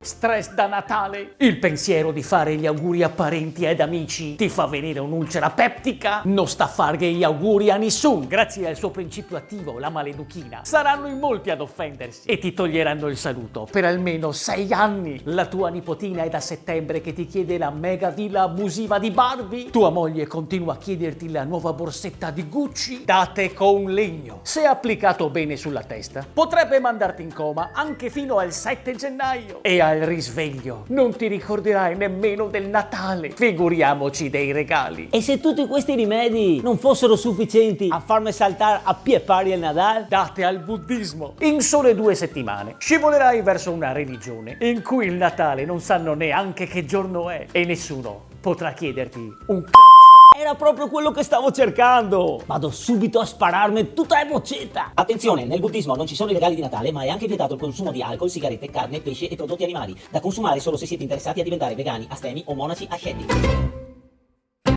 Stress da Natale? Il pensiero di fare gli auguri a parenti ed amici ti fa venire un'ulcera peptica? Non sta a fare gli auguri a nessuno. Grazie al suo principio attivo, la maleduchina, saranno in molti ad offendersi e ti toglieranno il saluto per almeno 6 anni. La tua nipotina è da settembre che ti chiede la mega villa abusiva di Barbie. Tua moglie continua a chiederti la nuova borsetta di Gucci. Date con legno. Se applicato bene sulla testa, potrebbe mandarti in coma anche fino al 7 gennaio. E al risveglio non ti ricorderai nemmeno del Natale, figuriamoci dei regali. E se tutti questi rimedi non fossero sufficienti a farmi saltare a pie pari il Nadal? Date al buddismo. In sole 2 settimane scivolerai verso una religione in cui il Natale non sanno neanche che giorno è e nessuno potrà chiederti un c***o. Era proprio quello che stavo cercando! Vado subito a spararmi tutta la boccetta! Attenzione, nel buddismo non ci sono i regali di Natale, ma è anche vietato il consumo di alcol, sigarette, carne, pesce e prodotti animali, da consumare solo se siete interessati a diventare vegani, astemi o monaci ascetici.